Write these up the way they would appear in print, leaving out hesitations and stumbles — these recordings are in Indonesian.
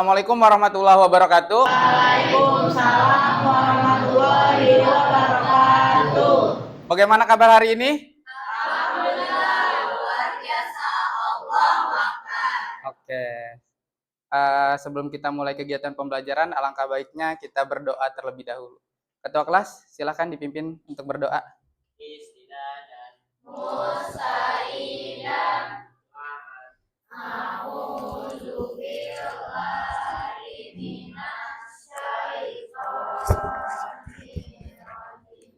Assalamualaikum warahmatullahi wabarakatuh. Waalaikumsalam warahmatullahi wabarakatuh. Bagaimana kabar hari ini? Alhamdulillah, luar biasa. Allahu Akbar. Oke. Sebelum kita mulai kegiatan pembelajaran, alangkah baiknya kita berdoa terlebih dahulu. Ketua kelas, silakan dipimpin untuk berdoa. Istilah dan Mustaidan. A'udzubillahi minasyaitonirrajim.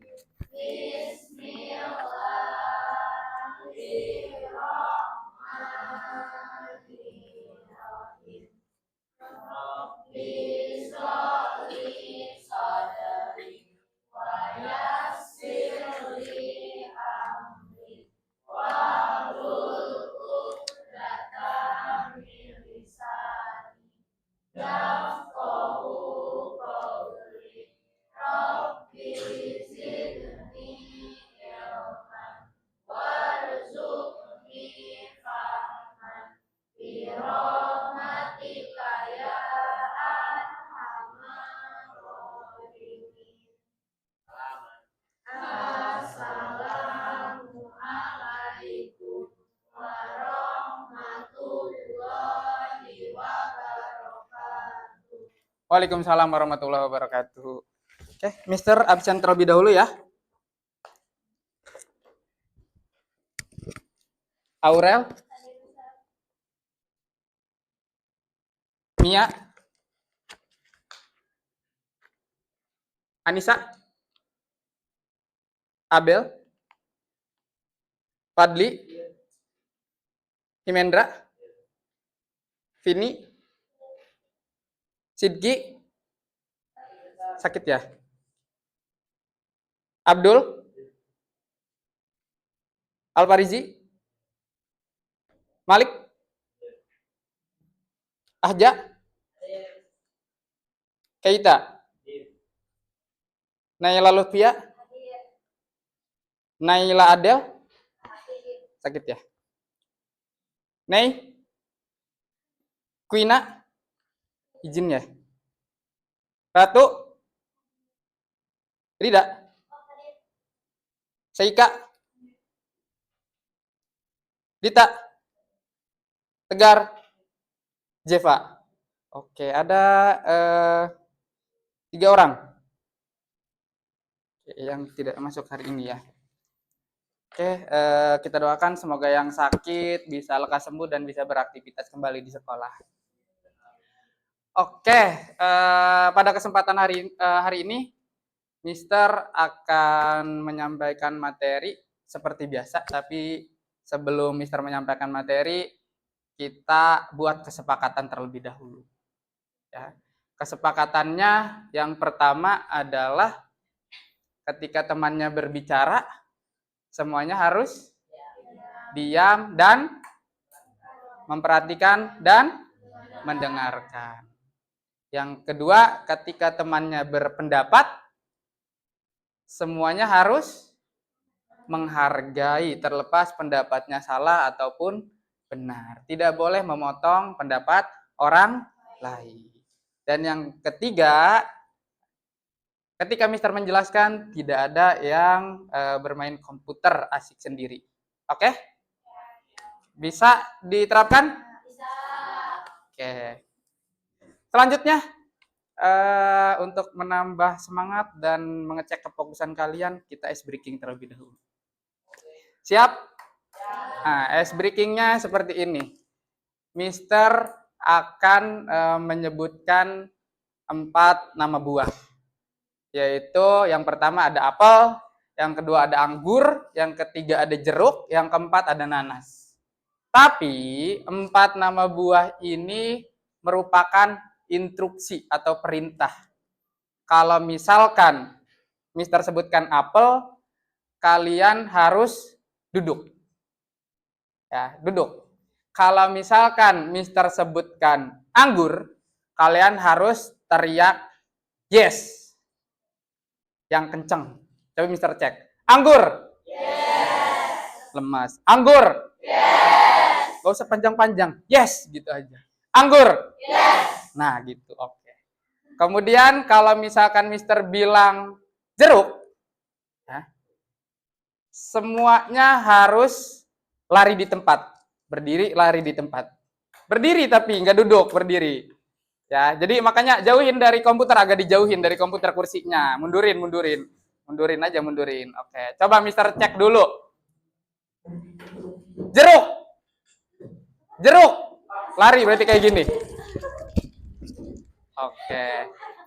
Bismillahirrahmanirrahim. Rabbi sholli sadri wa yassir li amri wahlul 'uqdatam min lisani yafqahu qawli. Rabbi zidni ilman warzuqni fahman bi rahmatika ya arhamar rahimin. Assalamualaikum warahmatullahi wabarakatuh. Waalaikumsalam warahmatullahi wabarakatuh. Oke, Mister absen terlebih dahulu ya. Aurel, Mia, Anissa, Abel, Fadli, Himendra, Vini, Sidki, sakit ya? Abdul, Alfarizi, Malik, Ahja, Keita, Naila Lutfia, Naila Adel, sakit ya? Nei, Quina, izin ya? Ratu, Rida, Seika, Dita, Tegar, Jeva. Oke, ada 3 orang yang tidak masuk hari ini ya. Oke, kita doakan semoga yang sakit bisa lekas sembuh dan bisa beraktivitas kembali di sekolah. Oke, pada kesempatan hari ini, Mister akan menyampaikan materi seperti biasa, tapi sebelum Mister menyampaikan materi, kita buat kesepakatan terlebih dahulu. Ya. Kesepakatannya yang pertama adalah ketika temannya berbicara, semuanya harus diam dan memperhatikan dan mendengarkan. Yang kedua, ketika temannya berpendapat, semuanya harus menghargai terlepas pendapatnya salah ataupun benar. Tidak boleh memotong pendapat orang lain. Dan yang ketiga, ketika Mister menjelaskan, tidak ada yang bermain komputer asik sendiri. Oke? Bisa diterapkan? Bisa. Oke. Selanjutnya, untuk menambah semangat dan mengecek kefokusan kalian, kita ice breaking terlebih dahulu. Siap? Nah, ice breakingnya seperti ini. Mister akan menyebutkan 4 nama buah. Yaitu yang pertama ada apel, yang kedua ada anggur, yang ketiga ada jeruk, yang keempat ada nanas. Tapi 4 nama buah ini merupakan instruksi atau perintah. Kalau misalkan Mister sebutkan apel, kalian harus duduk. Ya, duduk. Kalau misalkan Mister sebutkan anggur, kalian harus teriak yes. Yang kenceng. Coba Mister cek. Anggur. Yes. Lemas. Anggur. Yes. Gak usah panjang-panjang. Yes, gitu aja. Anggur. Yes. Nah, gitu. Oke. Kemudian kalau misalkan Mister bilang jeruk, ya, semuanya harus lari di tempat. Berdiri, lari di tempat. Berdiri tapi nggak duduk, berdiri. Ya, jadi makanya jauhin dari komputer, agak dijauhin dari komputer kursinya. Mundurin, mundurin. Mundurin aja, mundurin. Oke, coba Mister cek dulu. Jeruk. Jeruk. Lari berarti kayak gini. Oke.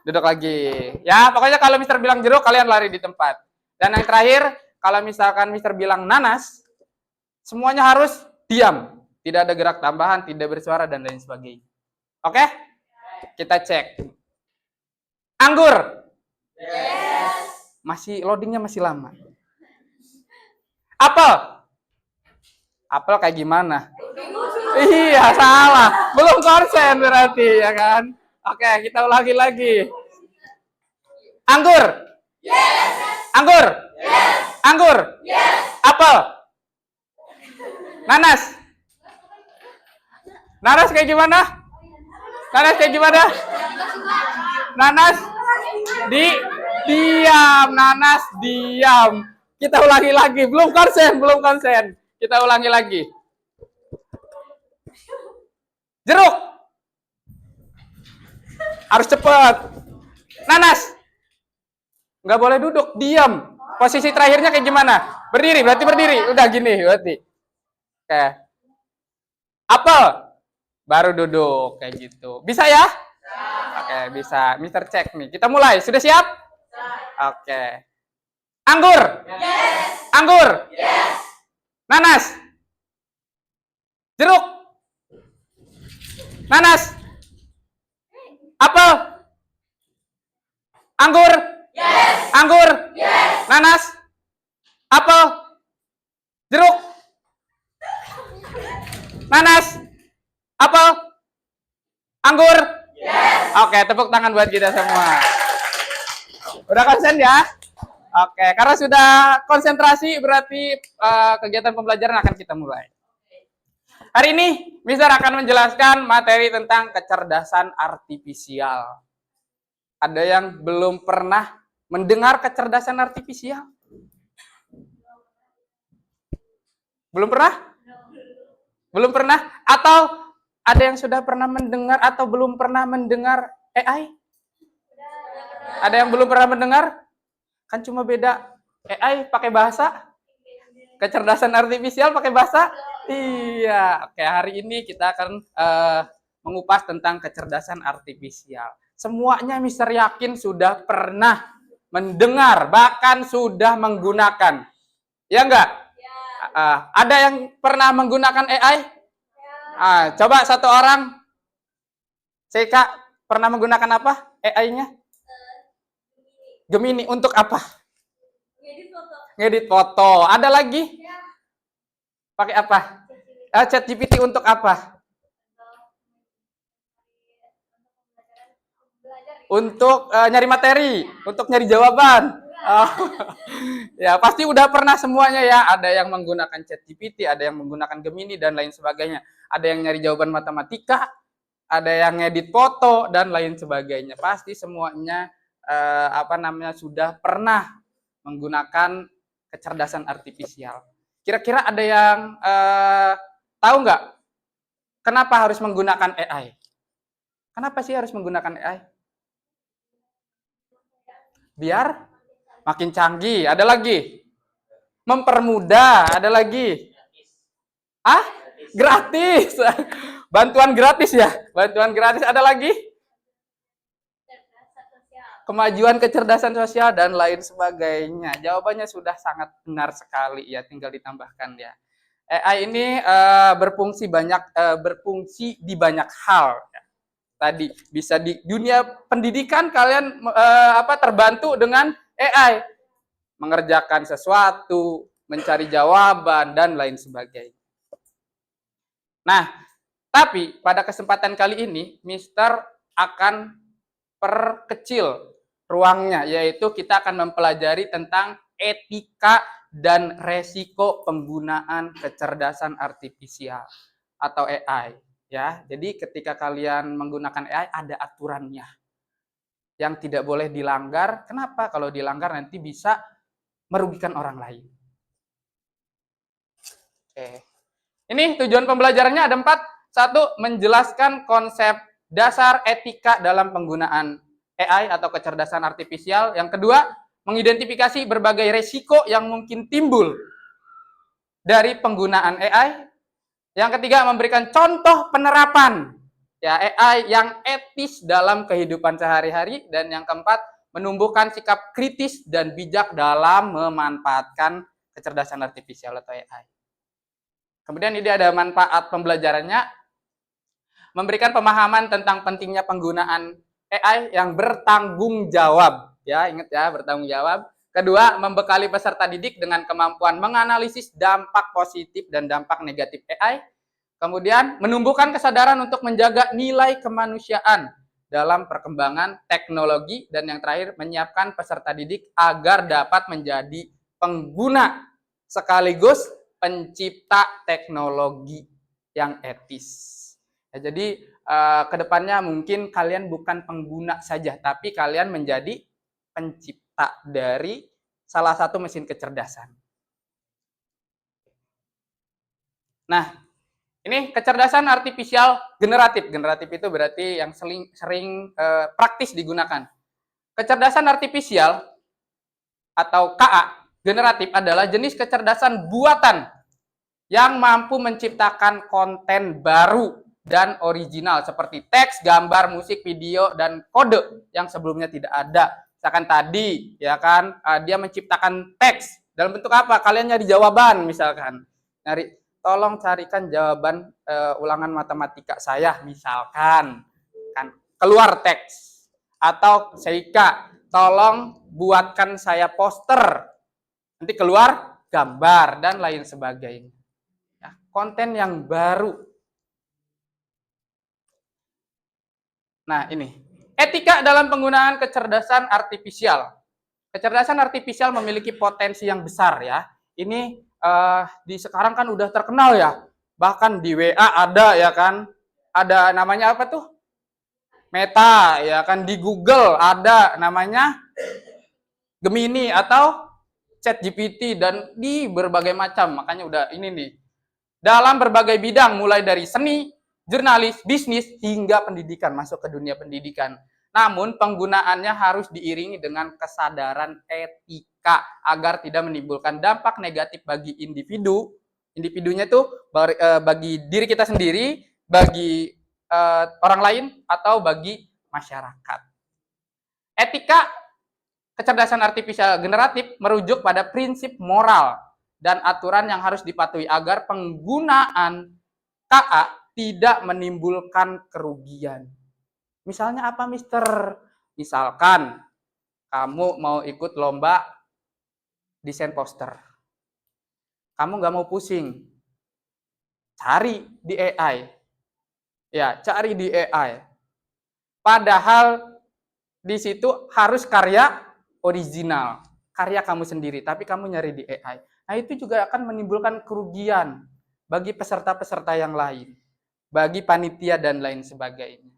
Duduk lagi. Ya, pokoknya kalau Mister bilang jeruk, kalian lari di tempat. Dan yang terakhir, kalau misalkan Mister bilang nanas, semuanya harus diam. Tidak ada gerak tambahan, tidak bersuara, dan lain sebagainya. Oke? Kita cek. Anggur. Yes. Masih loadingnya masih lama. Apel. Apel kayak gimana? Iya, salah. Belum konsen berarti, ya kan? Oke, kita ulangi lagi. Anggur. Yes. Anggur. Yes. Anggur. Yes. Apel. Nanas. Nanas kayak gimana? Nanas kayak gimana? Nanas diam. Nanas diam. Kita ulangi lagi. Belum konsen, belum konsen. Kita ulangi lagi. Jeruk. Harus cepat. Nanas. Nggak boleh duduk, diam. Posisi terakhirnya kayak gimana? Berdiri, berarti berdiri. Udah gini, berarti. Oke. Apel. Baru duduk, kayak gitu. Bisa ya? Oke, bisa. Mister cek nih. Kita mulai. Sudah siap? Oke. Anggur. Yes. Anggur. Yes. Nanas. Jeruk. Nanas. Apel. Anggur. Yes. Anggur. Yes. Nanas. Apel. Jeruk. Nanas. Apel. Anggur. Yes. Oke, tepuk tangan buat kita semua. Udah konsen ya? Oke, karena sudah konsentrasi berarti kegiatan pembelajaran akan kita mulai. Hari ini Mister akan menjelaskan materi tentang kecerdasan artifisial. Ada yang belum pernah mendengar kecerdasan artifisial? Belum pernah? Belum pernah? Atau ada yang sudah pernah mendengar atau belum pernah mendengar AI? Ada yang belum pernah mendengar? Kan cuma beda AI pakai bahasa, kecerdasan artifisial pakai bahasa. Iya, oke, hari ini kita akan mengupas tentang kecerdasan artifisial. Semuanya Mister yakin sudah pernah mendengar, bahkan sudah menggunakan. Ya enggak? Ada yang pernah menggunakan AI? Coba satu orang. Kak, pernah menggunakan apa AI-nya? Gemini. Untuk apa? Ngedit foto. Ada lagi? Pakai apa? ChatGPT untuk apa? Untuk nyari materi, untuk nyari jawaban. Ya, pasti udah pernah semuanya ya. Ada yang menggunakan ChatGPT, ada yang menggunakan Gemini dan lain sebagainya. Ada yang nyari jawaban matematika, ada yang ngedit foto dan lain sebagainya. Pasti semuanya sudah pernah menggunakan kecerdasan artifisial. Kira-kira ada yang tahu nggak kenapa harus menggunakan AI? Kenapa sih harus menggunakan AI? Biar makin canggih. Ada lagi? Mempermudah. Ada lagi? Gratis. Bantuan gratis ya? Bantuan gratis. Ada lagi? Kemajuan kecerdasan sosial dan lain sebagainya. Jawabannya sudah sangat benar sekali ya, tinggal ditambahkan ya. AI ini berfungsi di banyak hal. Ya. Tadi bisa di dunia pendidikan kalian terbantu dengan AI, mengerjakan sesuatu, mencari jawaban dan lain sebagainya. Nah, tapi pada kesempatan kali ini Mister akan perkecil ruangnya, yaitu kita akan mempelajari tentang etika dan resiko penggunaan kecerdasan artifisial atau AI. ya. Jadi ketika kalian menggunakan AI ada aturannya yang tidak boleh dilanggar. Kenapa? Kalau dilanggar nanti bisa merugikan orang lain. Oke. Ini tujuan pembelajarannya ada 4. 1, menjelaskan konsep dasar etika dalam penggunaan AI atau kecerdasan artifisial. Yang kedua, mengidentifikasi berbagai resiko yang mungkin timbul dari penggunaan AI. Yang ketiga, memberikan contoh penerapan ya AI yang etis dalam kehidupan sehari-hari. Dan yang keempat, menumbuhkan sikap kritis dan bijak dalam memanfaatkan kecerdasan artifisial atau AI. Kemudian ini ada manfaat pembelajarannya, memberikan pemahaman tentang pentingnya penggunaan AI yang bertanggung jawab. Ya, ingat ya, bertanggung jawab. Kedua, membekali peserta didik dengan kemampuan menganalisis dampak positif dan dampak negatif AI. Kemudian, menumbuhkan kesadaran untuk menjaga nilai kemanusiaan dalam perkembangan teknologi. Dan yang terakhir, menyiapkan peserta didik agar dapat menjadi pengguna sekaligus pencipta teknologi yang etis. Ya, jadi kedepannya mungkin kalian bukan pengguna saja, tapi kalian menjadi pencipta dari salah satu mesin kecerdasan. Nah, ini kecerdasan artifisial generatif. Generatif itu berarti yang sering praktis digunakan. Kecerdasan artifisial atau KA generatif adalah jenis kecerdasan buatan yang mampu menciptakan konten baru dan original seperti teks, gambar, musik, video, dan kode yang sebelumnya tidak ada. Misalkan tadi, ya kan, dia menciptakan teks dalam bentuk apa? Kalian nyari jawaban, misalkan, tolong carikan jawaban ulangan matematika saya, misalkan, kan, keluar teks. Atau Seika, tolong buatkan saya poster, nanti keluar gambar dan lain sebagainya. Konten yang baru. Nah, ini. Etika dalam penggunaan kecerdasan artifisial. Kecerdasan artifisial memiliki potensi yang besar ya. Ini di sekarang kan udah terkenal ya. Bahkan di WA ada ya kan. Ada namanya apa tuh? Meta ya kan. Di Google ada namanya Gemini atau ChatGPT dan di berbagai macam. Makanya udah ini nih. Dalam berbagai bidang, mulai dari seni, jurnalis, bisnis, hingga pendidikan, masuk ke dunia pendidikan. Namun, penggunaannya harus diiringi dengan kesadaran etika, agar tidak menimbulkan dampak negatif bagi individu. Individunya itu bagi diri kita sendiri, bagi orang lain, atau bagi masyarakat. Etika kecerdasan artifisial generatif merujuk pada prinsip moral dan aturan yang harus dipatuhi agar penggunaan KA tidak menimbulkan kerugian. Misalnya apa, Mister? Misalkan kamu mau ikut lomba desain poster. Kamu nggak mau pusing. Cari di AI. Ya, cari di AI. Padahal di situ harus karya original. Karya kamu sendiri, tapi kamu nyari di AI. Nah, itu juga akan menimbulkan kerugian bagi peserta-peserta yang lain, bagi panitia dan lain sebagainya.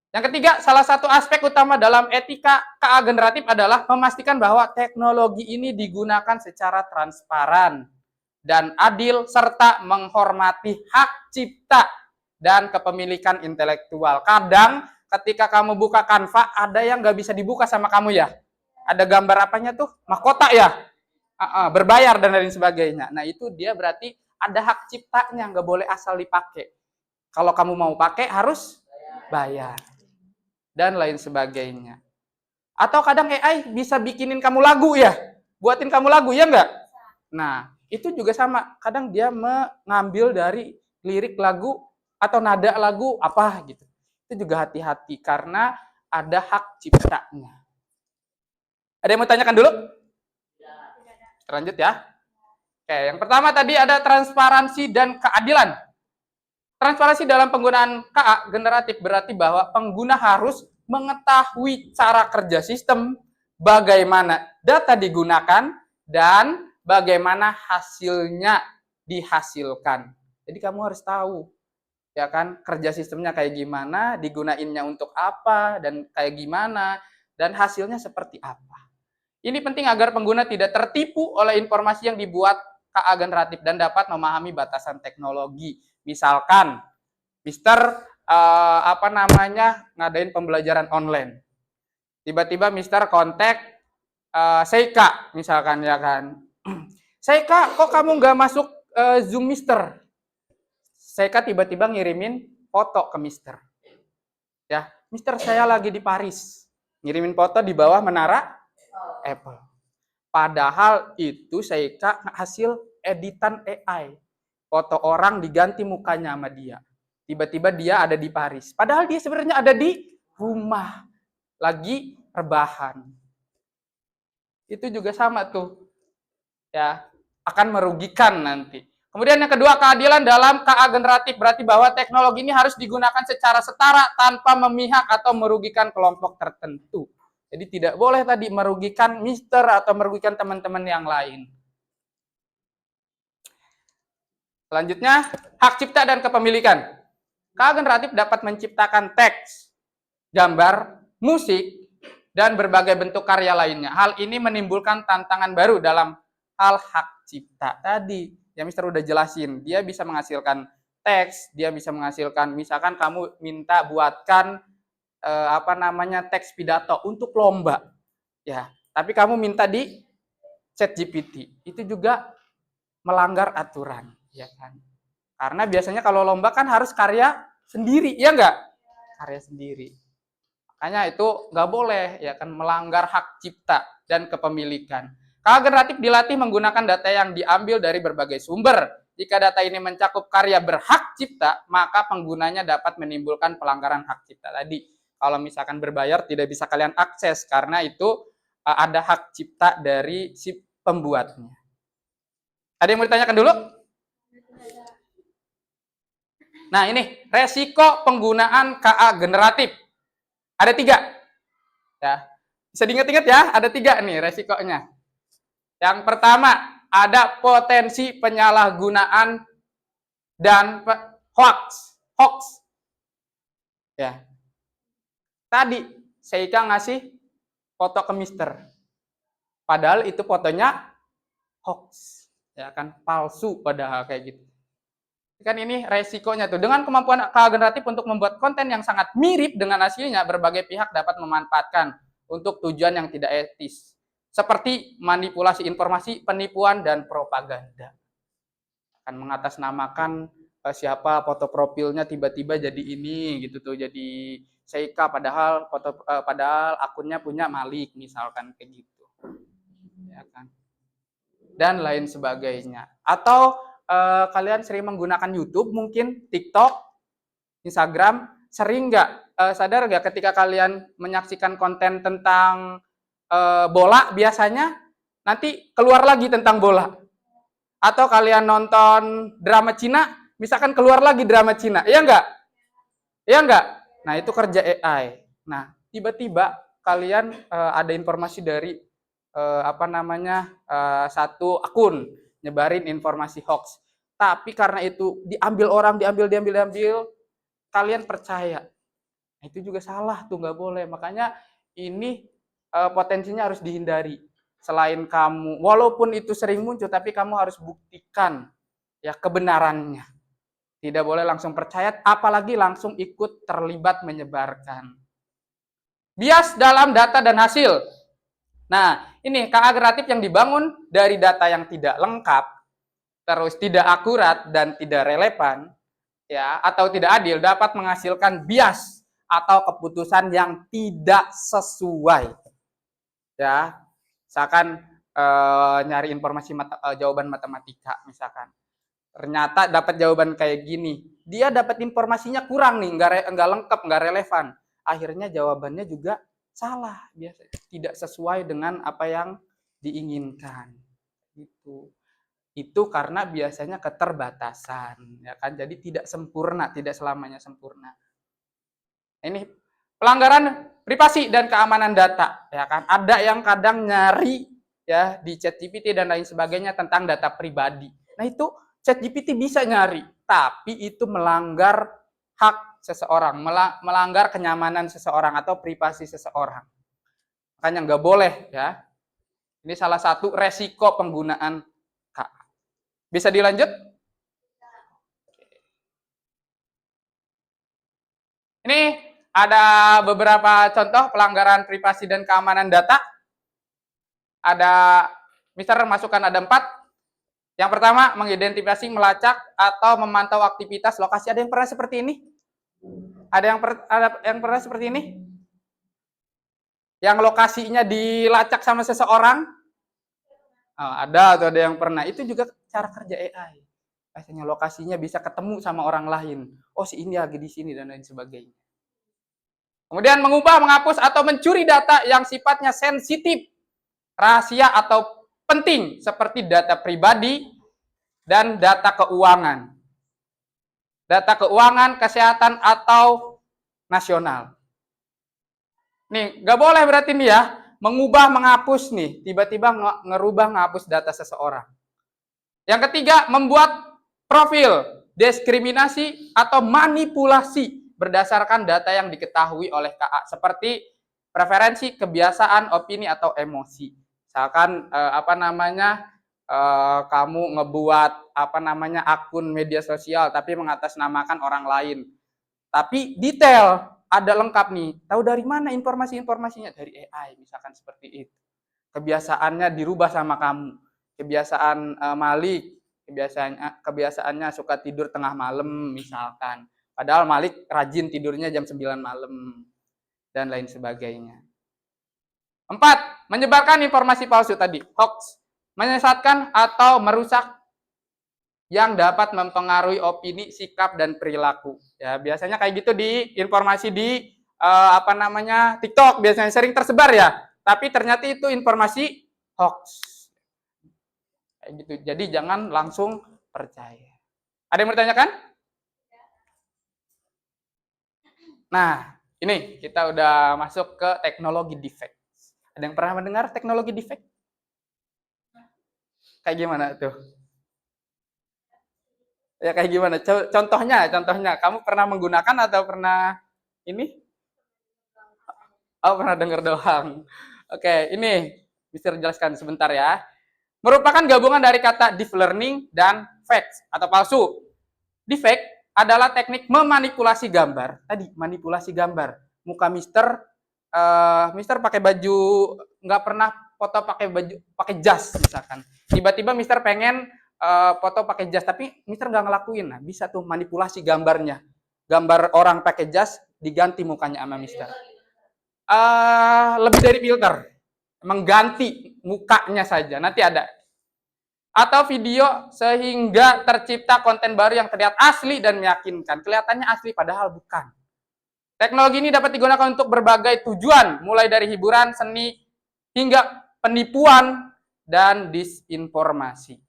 Yang ketiga, salah satu aspek utama dalam etika KA generatif adalah memastikan bahwa teknologi ini digunakan secara transparan dan adil serta menghormati hak cipta dan kepemilikan intelektual. Kadang ketika kamu buka Canva, ada yang nggak bisa dibuka sama kamu ya. Ada gambar apanya tuh? Mahkota ya? Berbayar dan lain sebagainya. Nah, itu dia berarti ada hak ciptanya, nggak boleh asal dipakai. Kalau kamu mau pakai harus bayar dan lain sebagainya. Atau kadang AI bisa bikinin kamu lagu ya, buatin kamu lagu ya nggak? Nah, itu juga sama. Kadang dia mengambil dari lirik lagu atau nada lagu apa gitu. Itu juga hati-hati karena ada hak ciptanya. Ada yang mau tanyakan dulu? Lanjut ya. Oke, yang pertama tadi ada transparansi dan keadilan. Transparansi dalam penggunaan KA generatif berarti bahwa pengguna harus mengetahui cara kerja sistem, bagaimana data digunakan, dan bagaimana hasilnya dihasilkan. Jadi kamu harus tahu ya kan, kerja sistemnya kayak gimana, digunainnya untuk apa, dan kayak gimana, dan hasilnya seperti apa. Ini penting agar pengguna tidak tertipu oleh informasi yang dibuat KA generatif dan dapat memahami batasan teknologi. Misalkan, Mister ngadain pembelajaran online. Tiba-tiba Mister kontak Seika misalkan, ya kan. Seika, kok kamu nggak masuk Zoom Mister? Seika tiba-tiba ngirimin foto ke Mister. Ya, Mister, saya lagi di Paris. Ngirimin foto di bawah menara Apple. Padahal itu Seika hasil editan AI. Foto orang diganti mukanya sama dia. Tiba-tiba dia ada di Paris. Padahal dia sebenarnya ada di rumah. Lagi rebahan. Itu juga sama tuh. Ya, akan merugikan nanti. Kemudian yang kedua, keadilan dalam KA generatif. Berarti bahwa teknologi ini harus digunakan secara setara tanpa memihak atau merugikan kelompok tertentu. Jadi tidak boleh tadi merugikan Mister atau merugikan teman-teman yang lain. Selanjutnya, hak cipta dan kepemilikan. KA generatif dapat menciptakan teks, gambar, musik, dan berbagai bentuk karya lainnya. Hal ini menimbulkan tantangan baru dalam hal hak cipta. Tadi, ya Mister udah jelasin, dia bisa menghasilkan teks, dia bisa menghasilkan, misalkan kamu minta buatkan teks pidato untuk lomba. Ya, tapi kamu minta di ChatGPT. Itu juga melanggar aturan, ya kan? Karena biasanya kalau lomba kan harus karya sendiri, ya enggak? Karya sendiri. Makanya itu nggak boleh, ya kan, melanggar hak cipta dan kepemilikan. KA generatif dilatih menggunakan data yang diambil dari berbagai sumber. Jika data ini mencakup karya berhak cipta, maka penggunanya dapat menimbulkan pelanggaran hak cipta tadi. Kalau misalkan berbayar tidak bisa kalian akses karena itu ada hak cipta dari si pembuatnya. Ada yang mau ditanyakan dulu? Nah ini resiko penggunaan KA generatif. Ada 3. Ya. Bisa diingat-ingat ya, ada 3 nih resikonya. Yang pertama, ada potensi penyalahgunaan dan hoax. Ya. Tadi Seika ngasih foto ke Mister. Padahal itu fotonya hoax. Ya kan, palsu padahal kayak gitu. Kan ini resikonya tuh. Dengan kemampuan KA generatif untuk membuat konten yang sangat mirip dengan aslinya, berbagai pihak dapat memanfaatkan untuk tujuan yang tidak etis. Seperti manipulasi informasi, penipuan, dan propaganda. Akan mengatasnamakan siapa foto profilnya tiba-tiba jadi ini gitu tuh, jadi Seika padahal padahal akunnya punya Malik misalkan kayak gitu. Ya kan. Dan lain sebagainya. Atau kalian sering menggunakan YouTube, mungkin TikTok, Instagram, sering nggak sadar nggak ketika kalian menyaksikan konten tentang bola, biasanya nanti keluar lagi tentang bola. Atau kalian nonton drama Cina, misalkan keluar lagi drama Cina, iya nggak? Iya nggak? Nah itu kerja AI. Nah tiba-tiba kalian ada informasi dari satu akun nyebarin informasi hoax. Tapi karena itu diambil orang, diambil, kalian percaya. Nah, itu juga salah tuh, nggak boleh. Makanya ini potensinya harus dihindari. Selain kamu, walaupun itu sering muncul, tapi kamu harus buktikan ya kebenarannya. Tidak boleh langsung percaya, apalagi langsung ikut terlibat menyebarkan. Bias dalam data dan hasil. Nah, ini KA generatif yang dibangun dari data yang tidak lengkap, terus tidak akurat dan tidak relevan, ya, atau tidak adil, dapat menghasilkan bias atau keputusan yang tidak sesuai. Ya, misalkan nyari informasi jawaban matematika, misalkan ternyata dapat jawaban kayak gini, dia dapat informasinya kurang nih, nggak lengkap, nggak relevan, akhirnya jawabannya juga salah, biasa tidak sesuai dengan apa yang diinginkan. Itu karena biasanya keterbatasan, ya kan, jadi tidak sempurna, tidak selamanya sempurna. Ini pelanggaran privasi dan keamanan data, ya kan, ada yang kadang nyari ya di ChatGPT dan lain sebagainya tentang data pribadi. Nah itu ChatGPT bisa nyari, tapi itu melanggar hak seseorang, melanggar kenyamanan seseorang atau privasi seseorang. Makanya nggak boleh ya. Ini salah satu resiko penggunaan KA. Bisa dilanjut? Ini ada beberapa contoh pelanggaran privasi dan keamanan data. Ada, Mister masukkan ada 4. Yang pertama, mengidentifikasi, melacak, atau memantau aktivitas lokasi. Ada yang pernah seperti ini? Ada yang pernah seperti ini? Yang lokasinya dilacak sama seseorang? Oh, ada atau ada yang pernah? Itu juga cara kerja AI. Biasanya lokasinya bisa ketemu sama orang lain. Oh, si ini lagi di sini dan lain sebagainya. Kemudian mengubah, menghapus, atau mencuri data yang sifatnya sensitif, rahasia, atau penting seperti data pribadi dan data keuangan. Data keuangan, kesehatan, atau nasional. Nih, nggak boleh berarti nih ya, mengubah, menghapus nih, tiba-tiba ngerubah, menghapus data seseorang. Yang ketiga, membuat profil, diskriminasi, atau manipulasi berdasarkan data yang diketahui oleh KA, seperti preferensi, kebiasaan, opini, atau emosi. Misalkan kamu ngebuat akun media sosial tapi mengatasnamakan orang lain. Tapi detail, ada lengkap nih. Tahu dari mana informasinya? Dari AI, misalkan seperti itu. Kebiasaannya dirubah sama kamu. Kebiasaan Malik, kebiasaannya suka tidur tengah malam misalkan. Padahal Malik rajin tidurnya jam 9 malam dan lain sebagainya. 4, menyebarkan informasi palsu tadi, hoax, menyesatkan atau merusak yang dapat mempengaruhi opini, sikap, dan perilaku. Ya, biasanya kayak gitu di informasi di TikTok biasanya sering tersebar ya. Tapi ternyata itu informasi hoax. Kayak gitu. Jadi jangan langsung percaya. Ada yang bertanyakan? Nah, ini kita udah masuk ke teknologi deepfake. Ada yang pernah mendengar teknologi deepfake? Kayak gimana tuh? Ya kayak gimana? Contohnya, kamu pernah menggunakan atau pernah ini? Oh, pernah dengar doang. Oke, ini bisa jelaskan sebentar ya. Merupakan gabungan dari kata deep learning dan fake atau palsu. Deepfake adalah teknik memanipulasi gambar. Tadi manipulasi gambar. Muka Mister pakai baju, nggak pernah foto pakai baju, pakai jas misalkan. Tiba-tiba Mister pengen foto pakai jas, tapi Mister nggak ngelakuin. Nah, bisa tuh manipulasi gambarnya. Gambar orang pakai jas diganti mukanya sama Mister. Lebih dari filter, mengganti mukanya saja. Nanti ada. Atau video sehingga tercipta konten baru yang terlihat asli dan meyakinkan. Kelihatannya asli padahal bukan. Teknologi ini dapat digunakan untuk berbagai tujuan, mulai dari hiburan, seni, hingga penipuan dan disinformasi.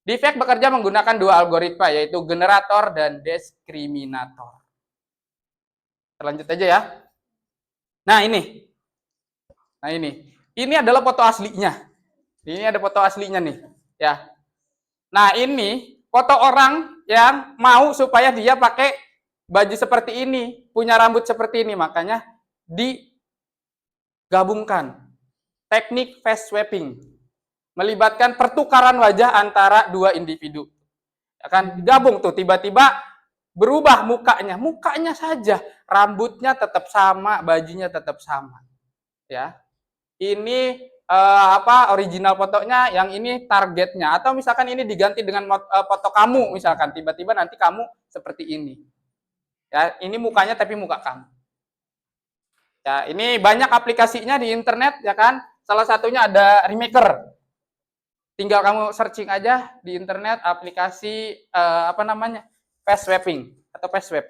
Deepfake bekerja menggunakan 2 algoritma, yaitu generator dan diskriminator. Lanjut aja ya. Nah ini. Ini adalah foto aslinya. Ini ada foto aslinya nih. Ya. Nah ini foto orang yang mau supaya dia pakai baju seperti ini, punya rambut seperti ini, makanya digabungkan teknik face swapping, melibatkan pertukaran wajah antara 2 individu. Ya kan, gabung tuh, tiba-tiba berubah mukanya saja, rambutnya tetap sama, bajunya tetap sama. Ya, ini original fotonya, yang ini targetnya, atau misalkan ini diganti dengan foto kamu, misalkan tiba-tiba nanti kamu seperti ini. Ya, ini mukanya tapi muka kamu. Ya, ini banyak aplikasinya di internet ya kan. Salah satunya ada Remaker. Tinggal kamu searching aja di internet aplikasi face swapping atau face swap.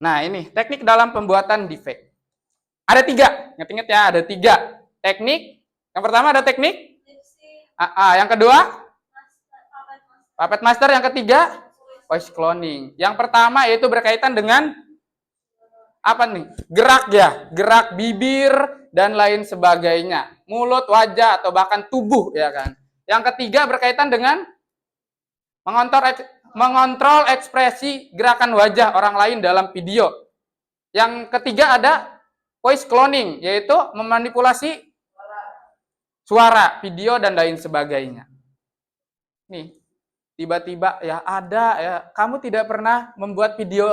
Nah, ini teknik dalam pembuatan deepfake. Ada 3, ingat-ingat ya, ada 3 teknik. Yang pertama ada teknik yang kedua puppet master, yang ketiga voice cloning. Yang pertama yaitu berkaitan dengan apa nih? Gerak bibir dan lain sebagainya, mulut, wajah, atau bahkan tubuh ya kan. Yang ketiga berkaitan dengan mengontrol mengontrol ekspresi gerakan wajah orang lain dalam video. Yang ketiga ada voice cloning, yaitu memanipulasi suara, video, dan lain sebagainya. Nih, tiba-tiba ya ada ya, kamu tidak pernah membuat video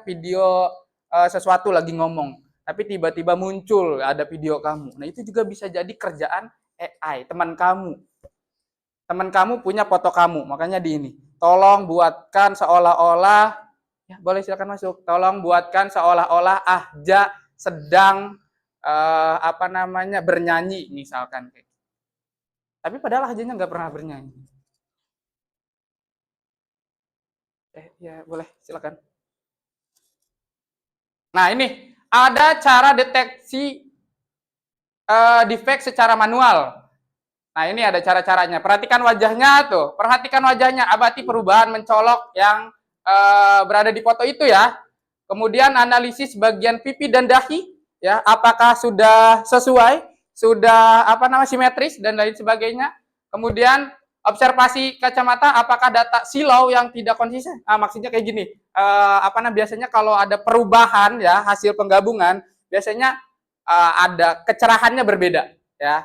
video sesuatu lagi ngomong, tapi tiba-tiba muncul ada video kamu. Nah, itu juga bisa jadi kerjaan AI, teman kamu. Teman kamu punya foto kamu, makanya di ini. Tolong buatkan seolah-olah, ya boleh silakan masuk. Tolong buatkan seolah-olah Ahja sedang bernyanyi misalkan. Tapi padahal Ahjanya nggak pernah bernyanyi. Ya boleh silakan. Nah ini ada cara deteksi defect secara manual. Nah, ini ada cara-caranya. Perhatikan wajahnya tuh. Perhatikan wajahnya. Amati perubahan mencolok yang berada di foto itu ya. Kemudian analisis bagian pipi dan dahi ya, apakah sudah sesuai, sudah simetris dan lain sebagainya. Kemudian observasi kacamata, apakah data silau yang tidak konsisten. Maksudnya kayak gini. Biasanya kalau ada perubahan ya, hasil penggabungan, biasanya ada kecerahannya berbeda ya.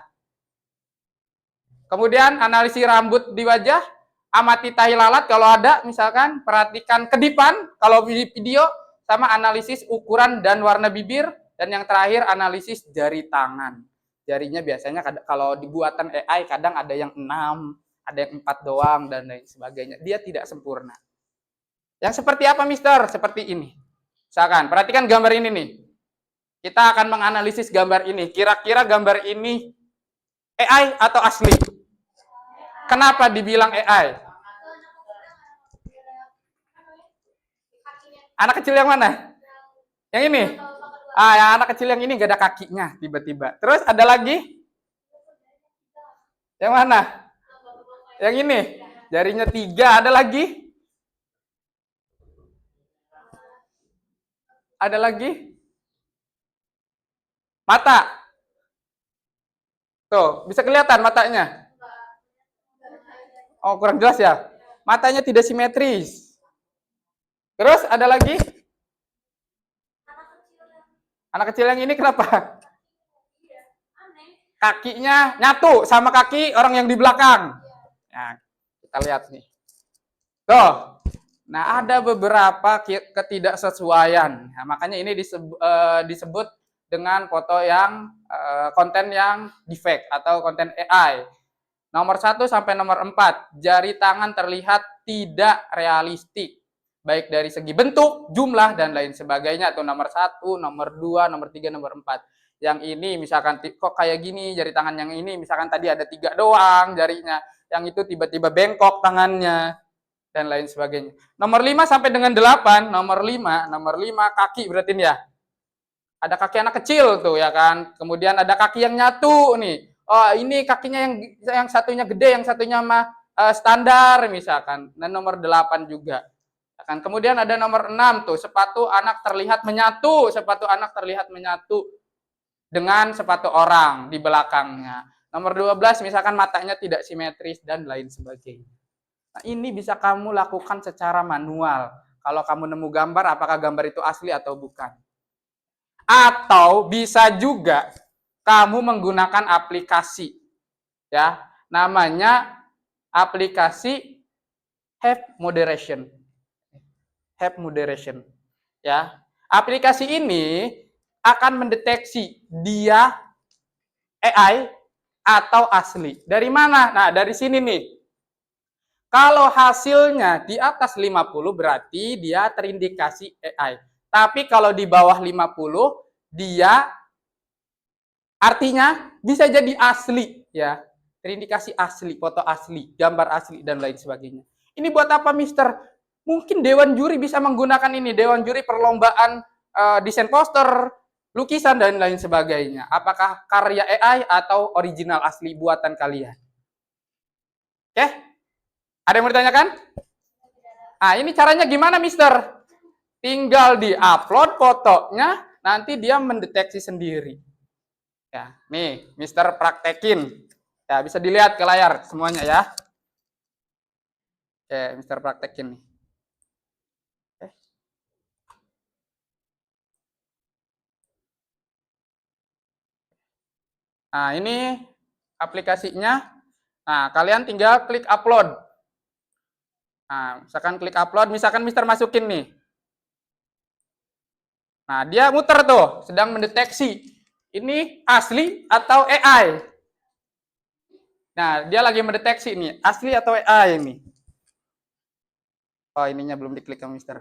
Kemudian analisis rambut di wajah, amati tahi lalat kalau ada, misalkan perhatikan kedipan kalau di video, sama analisis ukuran dan warna bibir, dan yang terakhir analisis jari tangan. Jarinya biasanya kalau dibuatan AI kadang ada yang 6, ada yang 4 doang dan lain sebagainya. Dia tidak sempurna. Yang seperti apa, Mister? Seperti ini. Misalkan perhatikan gambar ini nih. Kita akan menganalisis gambar ini. Kira-kira gambar ini AI atau asli? Kenapa dibilang AI? Anak kecil yang mana? Yang ini? Yang anak kecil yang ini gak ada kakinya tiba-tiba. Terus ada lagi? Yang mana? Yang ini? Jarinya 3. Ada lagi? Ada lagi? Mata. Tuh, bisa kelihatan matanya? Oh, kurang jelas ya? Matanya tidak simetris. Terus ada lagi? Anak kecil yang ini kenapa? Kakinya nyatu sama kaki orang yang di belakang. Nah, kita lihat nih. Tuh. Nah, ada beberapa ketidaksesuaian. Nah, makanya ini disebut dengan foto yang konten yang defect atau konten AI. Nomor 1 sampai nomor 4, jari tangan terlihat tidak realistik. Baik dari segi bentuk, jumlah, dan lain sebagainya. Atau nomor 1, nomor 2, nomor 3, nomor 4. Yang ini misalkan kok kayak gini, jari tangan yang ini misalkan tadi ada 3 doang jarinya. Yang itu tiba-tiba bengkok tangannya, dan lain sebagainya. Nomor 5 sampai dengan 8, nomor 5 kaki berarti ya. Ada kaki anak kecil tuh ya kan. Kemudian ada kaki yang nyatu nih. Oh, ini kakinya yang satunya gede, yang satunya standar misalkan. Dan nomor 8 juga. Kan kemudian ada nomor 6 tuh, sepatu anak terlihat menyatu, dengan sepatu orang di belakangnya. Nomor 12 misalkan matanya tidak simetris dan lain sebagainya. Nah, ini bisa kamu lakukan secara manual. Kalau kamu nemu gambar, apakah gambar itu asli atau bukan? Atau bisa juga kamu menggunakan aplikasi, ya, namanya aplikasi Have Moderation, ya. Aplikasi ini akan mendeteksi dia AI atau asli. Dari mana? Nah, dari sini nih. Kalau hasilnya di atas 50 berarti dia terindikasi AI. Tapi kalau di bawah 50 dia artinya bisa jadi asli ya. Terindikasi asli, foto asli, gambar asli dan lain sebagainya. Ini buat apa, Mister? Mungkin dewan juri bisa menggunakan ini, dewan juri perlombaan desain poster, lukisan dan lain sebagainya. Apakah karya AI atau original asli buatan kalian? Oke? Ada yang mau ditanyakan? Ini caranya gimana, Mister? Tinggal di-upload fotonya, nanti dia mendeteksi sendiri. Ya, nih, Mister praktekin. Ya, bisa dilihat ke layar semuanya ya. Oke, Mister praktekin nih. Oke. Nah, ini aplikasinya. Nah, kalian tinggal klik upload. Nah, misalkan klik upload, misalkan Mister masukin nih. Nah, dia muter tuh, sedang mendeteksi ini asli atau AI. Nah, dia lagi mendeteksi nih, asli atau AI ini. Oh, ininya belum diklik sama Mister.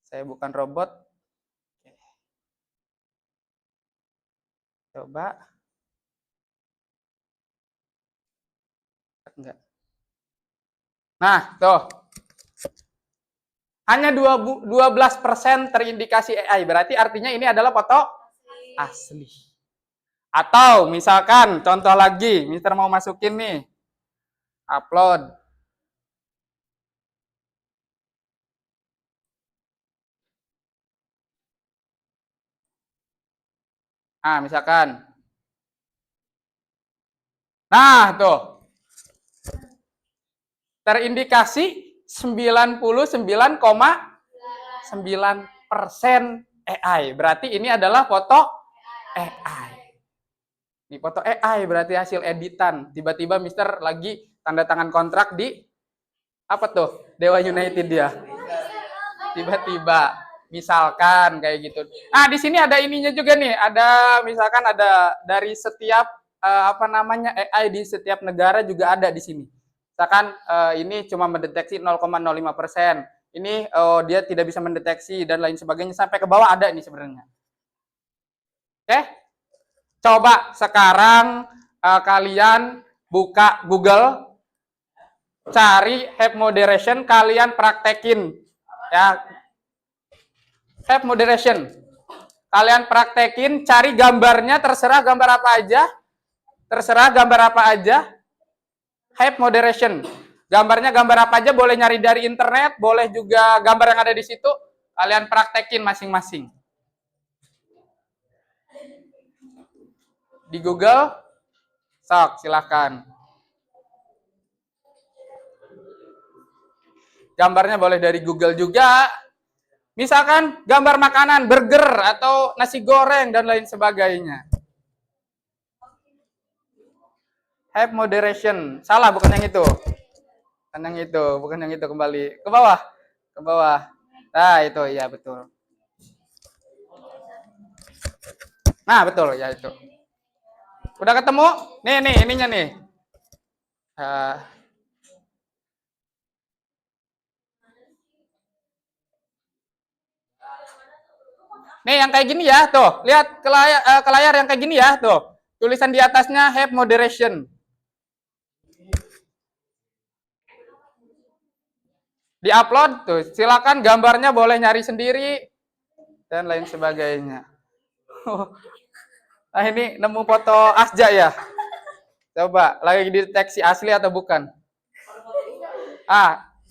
Saya bukan robot. Coba. Enggak. Nah, tuh. Hanya 12% terindikasi AI. Berarti artinya ini adalah foto asli. Atau misalkan contoh lagi, Mister mau masukin nih. Upload. Nah, misalkan. Nah, tuh. Terindikasi 99,9% AI. Berarti ini adalah foto AI. Ini foto AI berarti hasil editan. Tiba-tiba Mister lagi tanda tangan kontrak di apa tuh? Dewa United dia. Tiba-tiba misalkan kayak gitu. Nah, di sini ada ininya juga nih. Ada misalkan ada dari setiap apa namanya AI di setiap negara juga ada di sini. Misalkan ini cuma mendeteksi 0,05%. Ini dia tidak bisa mendeteksi dan lain sebagainya sampai ke bawah ada nih sebenarnya. Oke? Coba sekarang kalian buka Google, cari have moderation, kalian praktekin ya. Have moderation. Kalian praktekin, cari gambarnya, terserah gambar apa aja. Terserah gambar apa aja. Have moderation. Gambarnya gambar apa aja, boleh nyari dari internet, boleh juga gambar yang ada di situ. Kalian praktekin masing-masing. Di Google, sok silahkan. Gambarnya boleh dari Google juga. Misalkan gambar makanan, burger, atau nasi goreng, dan lain sebagainya. Have moderation. Salah, bukan yang itu. Bukan yang itu, bukan yang itu, kembali. Ke bawah. Ke bawah. Nah, itu, ya betul. Nah, betul, ya itu. Udah ketemu? Nih, ininya nih. Nih, yang kayak gini ya, tuh. Lihat ke layar yang kayak gini ya, tuh. Tulisan di atasnya have moderation. Di-upload tuh. Silakan gambarnya boleh nyari sendiri dan lain sebagainya. Nah, ini nemu foto Asja ya. Coba, lagi dideteksi asli atau bukan?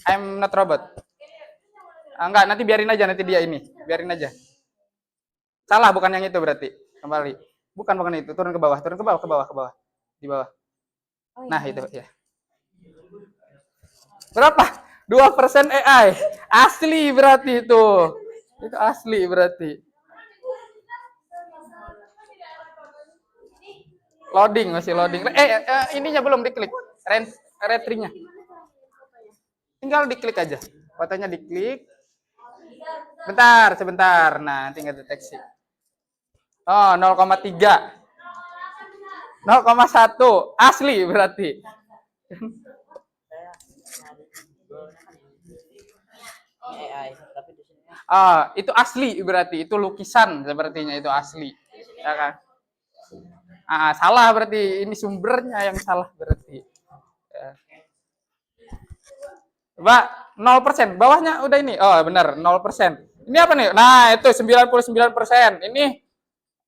I'm not robot. Enggak, nanti biarin aja, nanti dia ini. Biarin aja. Salah, bukan yang itu berarti. Kembali. Bukan itu. Turun ke bawah, ke bawah. Di bawah. Nah, itu ya. Berapa? 2% AI. Asli berarti itu. Itu asli berarti. Loading, masih loading. Ininya belum diklik. Retrinya. Tinggal diklik aja. Fotonya diklik. Sebentar. Nah, tinggal deteksi. Oh, 0,3. 0,1. Asli berarti. Itu asli berarti. Itu lukisan sepertinya, itu asli. Ya kan? Salah berarti. Ini sumbernya yang salah berarti. Ya. Coba 0%. Bawahnya udah ini. Oh, benar, 0%. Ini apa nih? Nah, itu 99%. Ini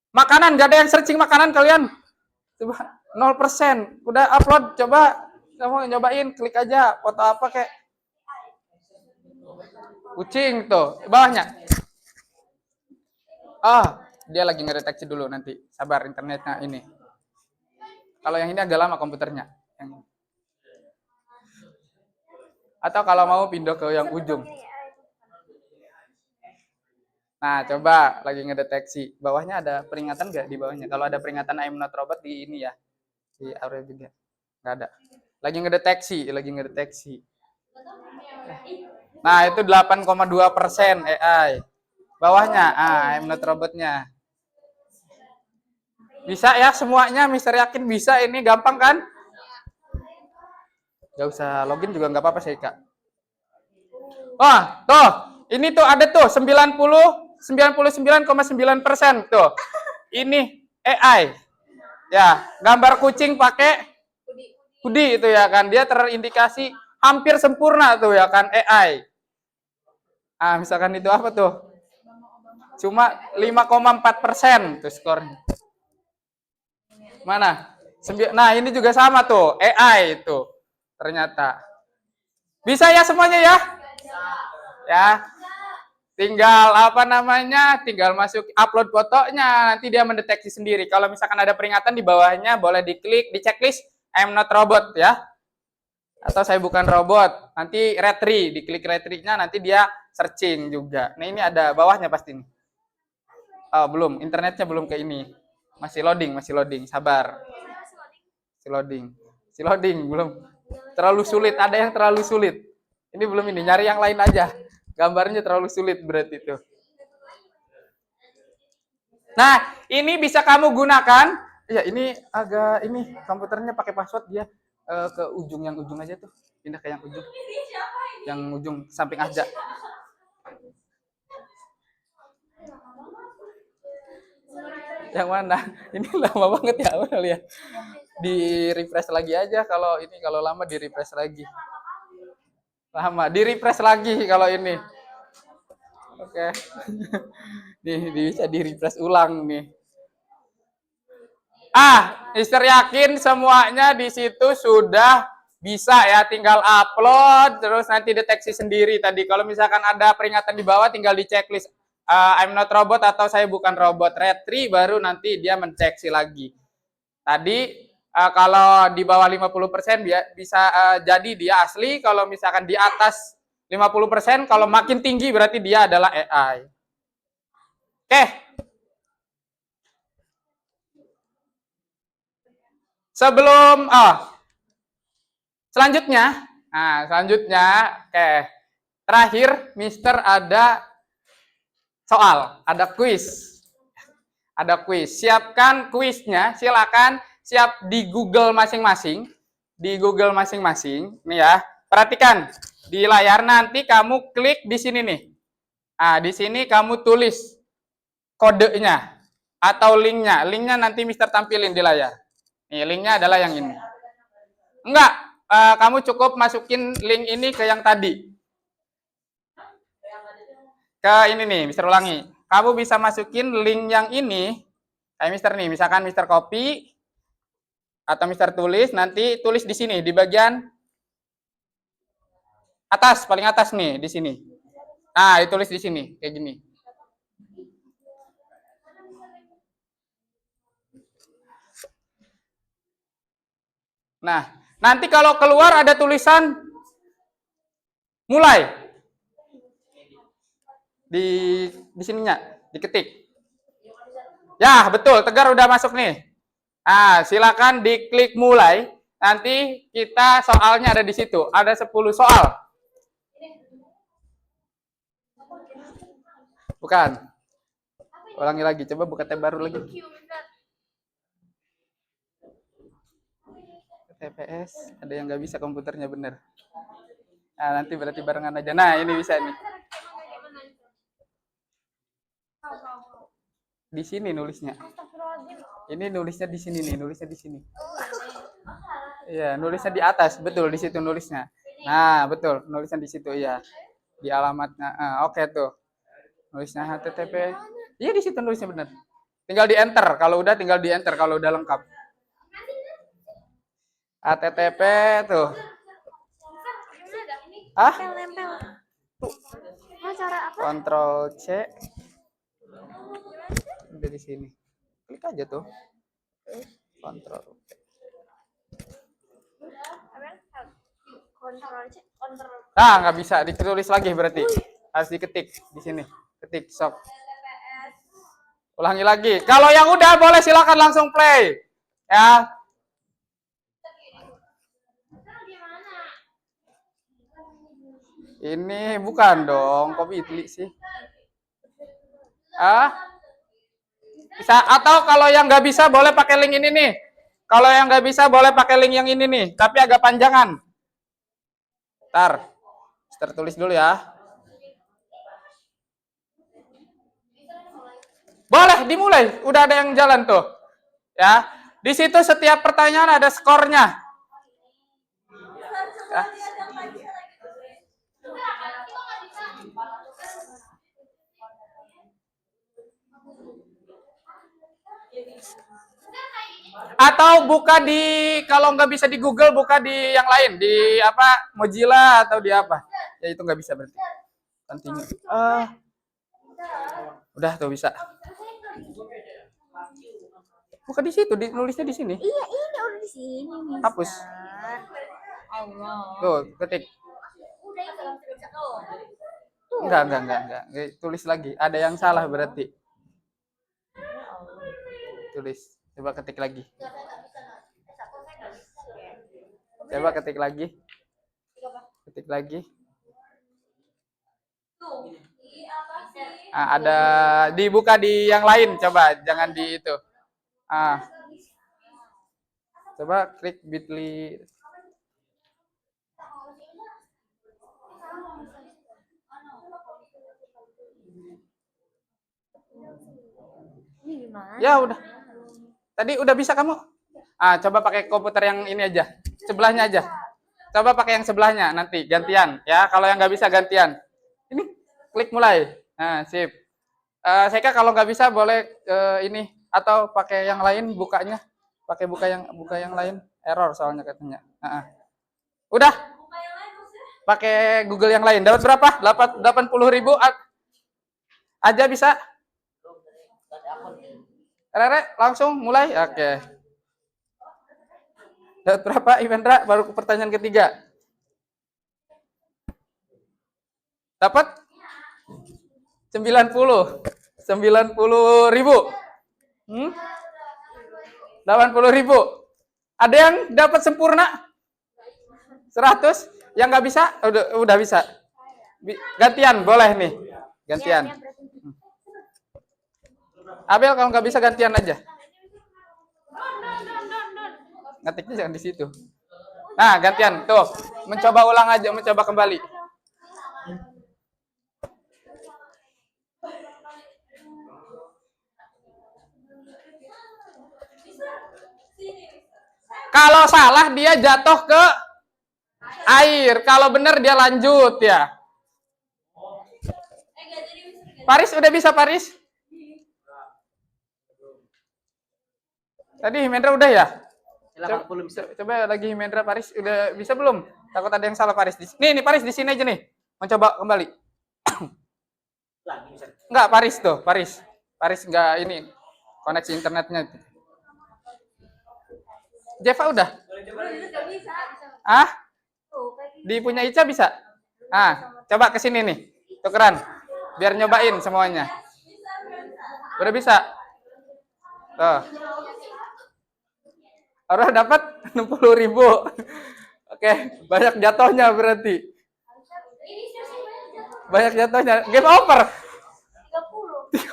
makanan, gak ada yang searching makanan kalian. Coba 0%. Udah upload, coba kamu nyobain, klik aja foto apa kayak kucing tuh, bawahnya. Dia lagi ngedeteksi dulu nanti. Sabar, internetnya ini. Kalau yang ini agak lama komputernya. Atau kalau mau pindah ke yang ujung. Nah, coba lagi ngedeteksi. Bawahnya ada peringatan nggak di bawahnya? Kalau ada peringatan I'm not robot di ini ya. Di area juga. Nggak ada. Lagi ngedeteksi. Nah, itu 8,2% AI. Bawahnya, I'm not robotnya. Bisa ya semuanya, Mister yakin bisa ini, gampang kan? Gak usah login juga nggak apa-apa sih, Kak. Wah, tuh, ini tuh ada tuh 99,9% tuh. Ini AI. Ya, gambar kucing pakai hoodie itu ya kan. Dia terindikasi hampir sempurna tuh ya kan AI. Ah, misalkan itu apa tuh? Cuma 5,4% tuh skornya. Mana? Nah, ini juga sama tuh, AI itu. Ternyata. Bisa ya semuanya ya? Ya. Tinggal apa namanya? Tinggal masuk upload fotonya, nanti dia mendeteksi sendiri. Kalau misalkan ada peringatan di bawahnya, boleh diklik di checklist I'm not robot ya. Atau saya bukan robot. Nanti retry, diklik retry-nya nanti dia searching juga. Nah, ini ada bawahnya pasti nih. Oh, belum, internetnya belum ke ini. Masih loading, sabar. Masih loading, belum. Terlalu sulit, ada yang terlalu sulit. Ini belum ini, nyari yang lain aja. Gambarnya terlalu sulit berarti itu. Nah, ini bisa kamu gunakan. Ya, ini agak ini komputernya pakai password dia ke ujung aja tuh. Pindah ke yang ujung. Yang ujung samping aja. Yang mana? Ini lama banget ya, lihat. Di refresh lagi aja kalau ini, kalau lama di refresh lagi. Lama, di refresh lagi kalau ini. Oke. Nih, bisa di refresh ulang nih. Mister yakin semuanya di situ sudah bisa ya, tinggal upload terus nanti deteksi sendiri tadi. Kalau misalkan ada peringatan di bawah tinggal di checklist I'm not robot atau saya bukan robot, retry baru nanti dia mendeteksi lagi. Tadi kalau di bawah 50% bisa jadi dia asli, kalau misalkan di atas 50%, kalau makin tinggi berarti dia adalah AI. Oke. Sebelum selanjutnya, oke. Terakhir, Mister ada soal, ada kuis. Ada kuis. Siapkan kuisnya, silakan siap di Google masing-masing. Di Google masing-masing, nih ya. Perhatikan di layar, nanti kamu klik di sini nih. Nah, di sini kamu tulis kodenya atau linknya. Linknya nanti Mister tampilin di layar. Nih, linknya adalah yang ini. Enggak, kamu cukup masukin link ini ke yang tadi. Ke ini nih, Mister ulangi. Kamu bisa masukin link yang ini, kayak Mister nih, misalkan Mister copy atau Mister tulis, nanti tulis di sini, di bagian atas, paling atas nih, di sini. Nah, ditulis di sini, kayak gini. Nah, nanti kalau keluar ada tulisan mulai. Di sininya, diketik. Ya, betul, Tegar udah masuk nih. Nah, silakan diklik mulai. Nanti kita soalnya ada di situ. Ada 10 soal. Bukan. Ulangi lagi, coba buka tab baru lagi. TPS, ada yang nggak bisa komputernya bener. Nah, nanti berarti barengan aja. Nah, ini bisa nih. Di sini nulisnya. Ini nulisnya di sini nih, nulisnya di sini. Iya, nulisnya di atas, betul di situ nulisnya. Nah, betul, nulisnya di situ ya. Di alamatnya. Oke tuh. Nulisnya HTTP. Iya, di situ nulisnya benar. Tinggal di enter, kalau udah tinggal di enter kalau udah lengkap. HTTP tuh. Kontrol C. Dari sini. Klik aja tuh. Kontrol. Ah, nggak bisa ditulis lagi berarti. Harus diketik di sini. Ketik sok. Ulangi lagi. Kalau yang udah boleh silakan langsung play. Ya. Ini bukan dong, kok Bitly sih? Ah? Bisa atau kalau yang nggak bisa boleh pakai link ini nih. Kalau yang nggak bisa boleh pakai link yang ini nih, tapi agak panjangan. Ntar, tertulis dulu ya. Boleh dimulai, udah ada yang jalan tuh. Ya, di situ setiap pertanyaan ada skornya. Ya. Atau buka di, kalau nggak bisa di Google, buka di yang lain, di apa, Mozilla atau di apa. Ya itu nggak bisa berarti. Continue. Udah tuh bisa. Bukan di situ, nulisnya di sini. Iya, ini udah di sini. Hapus. Tuh, ketik. Enggak. Tulis lagi. Ada yang salah berarti. Tulis. Coba ketik lagi. Coba ketik lagi. Ketik lagi. Ada dibuka di yang lain, coba jangan di itu. Coba klik Bitly. Ya udah. Tadi udah bisa kamu? Coba pakai komputer yang ini aja, sebelahnya aja. Coba pakai yang sebelahnya nanti gantian ya. Kalau yang nggak bisa gantian. Ini klik mulai. Nah, sip. Saya kalau nggak bisa boleh ini atau pakai yang lain bukanya. Pakai buka yang lain. Error soalnya katanya. Udah. Pakai Google yang lain. Dapat berapa? 80.000 aja bisa. Rere, langsung mulai. Oke. Dapat berapa, Ivendra? Baru pertanyaan ketiga. Dapat 90.000. 80.000. Ada yang dapat sempurna? 100? Yang nggak bisa? Udah bisa. Gantian, boleh nih. Gantian. Abel kalau nggak bisa gantian aja. Ngetiknya jangan di situ. Nah, gantian. Tuh, mencoba ulang aja, mencoba kembali. Kalau salah dia jatuh ke air. Kalau benar dia lanjut ya. Paris udah bisa, Paris? Tadi Himendra udah ya? Coba lagi Himendra, Paris udah bisa belum? Takut ada yang salah Paris. Nih Paris di sini aja nih. Mencoba kembali. Enggak, Paris tuh, Paris. Paris enggak ini koneksi internetnya. Jeva udah? Di punya Ica bisa? Coba ke sini nih. Tukeran. Biar nyobain semuanya. Udah bisa? Tuh. Orang dapat 60.000. Oke, banyak jatuhnya berarti. Banyak jatuhnya. Game over. 30.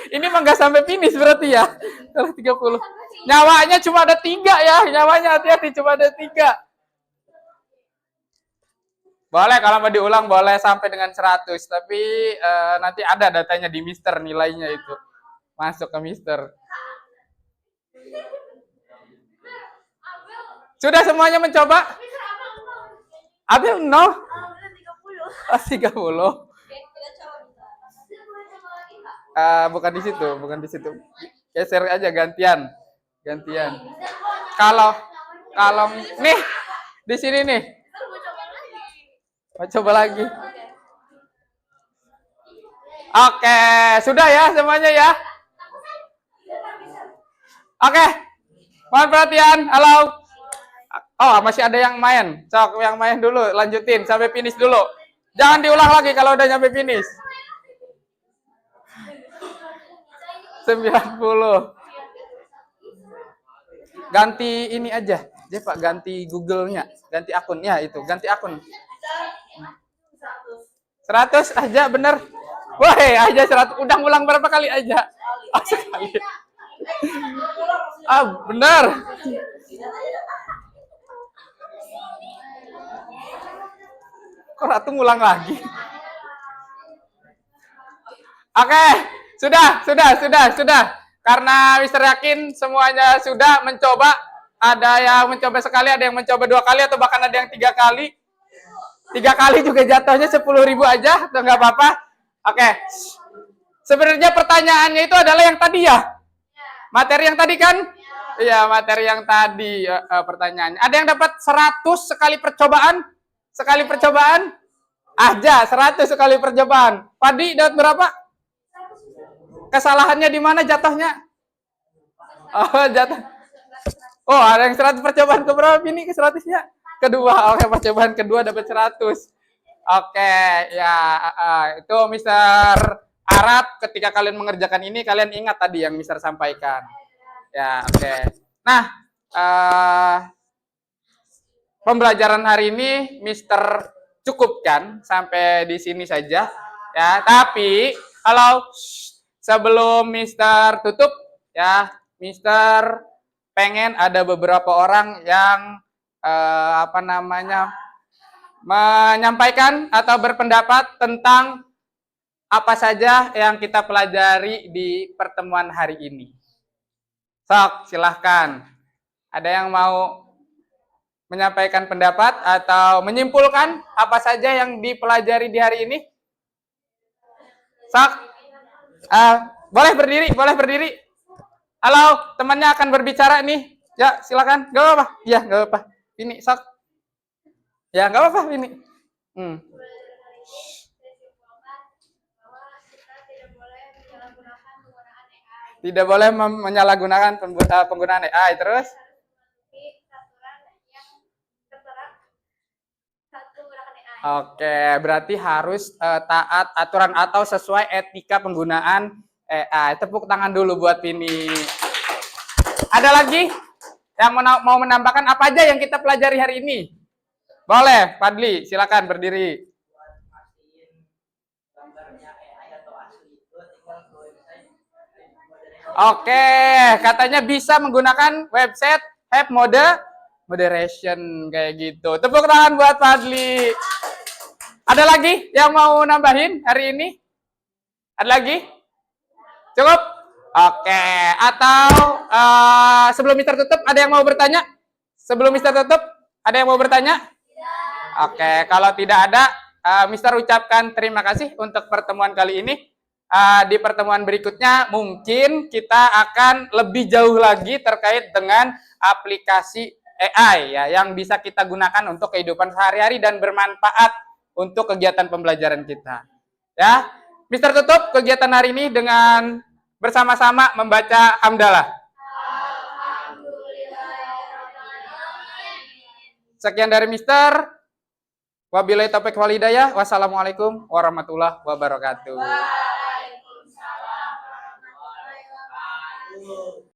Ini mah nggak sampai finish berarti ya. Kalau 30. Nyawanya cuma ada 3 ya. Nyawanya hati-hati cuma ada 3. Boleh kalau mau diulang boleh sampai dengan 100. Tapi nanti ada datanya di Mister nilainya itu. Masuk ke Mister. Sudah semuanya mencoba? Abel 0? 30. Bukan di situ. Geser aja gantian. Kalau nih di sini nih. Mau coba lagi. Oke, sudah ya semuanya ya. Oke. Mohon perhatian. Halo. Oh, masih ada yang main. Sok, yang main dulu, lanjutin sampai finish dulu. Jangan diulang lagi kalau udah nyampe finish. 90. Ganti ini aja. Dia Pak ganti Google-nya, ganti akunnya itu, ganti akun. 100 aja bener. Woi, aja 100. Udah ngulang berapa kali aja? Oh, sekali. Ah, bener. Kok Ratu ngulang lagi? Oke, sudah. Karena Mister yakin semuanya sudah mencoba. Ada yang mencoba sekali, ada yang mencoba 2 kali, atau bahkan ada yang 3 kali. 3 kali juga jatuhnya 10.000 aja, atau nggak apa-apa. Oke. Sebenarnya pertanyaannya itu adalah yang tadi ya? Materi yang tadi kan? Iya, materi yang tadi pertanyaannya. Ada yang dapat 100 sekali percobaan? Sekali percobaan? Aja, 100 sekali percobaan. Padi dapat berapa? Kesalahannya di mana jatuhnya? Oh, jatuh. Oh, ada yang 100 percobaan ke berapa ini ke 100-nya? Kedua. Oke, percobaan kedua dapat 100. Oke, ya itu Mister Arab, ketika kalian mengerjakan ini kalian ingat tadi yang Mister sampaikan. Ya, oke. Nah, pembelajaran hari ini Mister cukupkan sampai di sini saja. Ya, tapi kalau sebelum Mister tutup ya, Mister pengen ada beberapa orang yang menyampaikan atau berpendapat tentang apa saja yang kita pelajari di pertemuan hari ini. Sok, silahkan. Ada yang mau menyampaikan pendapat atau menyimpulkan apa saja yang dipelajari di hari ini? Sok. Boleh berdiri. Halo, temannya akan berbicara nih. Ya, silakan. Gak apa-apa. Ya, gak apa-apa. Ini, sok. Ya, gak apa-apa, ini. Tidak boleh menyalahgunakan penggunaan AI. Terus? Oke, berarti harus taat aturan atau sesuai etika penggunaan AI. Tepuk tangan dulu buat Vini. Ada lagi yang mau menambahkan apa aja yang kita pelajari hari ini? Boleh, Fadli, silakan berdiri. Oke, katanya bisa menggunakan website have moderation kayak gitu. Tepuk tangan buat Fadli. Ada lagi yang mau nambahin hari ini? Ada lagi? Cukup? Oke, atau sebelum Mister tutup ada yang mau bertanya? Sebelum Mister tutup ada yang mau bertanya? Oke, kalau tidak ada, Mister ucapkan terima kasih untuk pertemuan kali ini. Di pertemuan berikutnya mungkin kita akan lebih jauh lagi terkait dengan aplikasi AI ya yang bisa kita gunakan untuk kehidupan sehari-hari dan bermanfaat untuk kegiatan pembelajaran kita. Ya, Mister tutup kegiatan hari ini dengan bersama-sama membaca hamdalah. Sekian dari Mister. Wabillahi taufiq wal hidayah. Wassalamualaikum warahmatullahi wabarakatuh.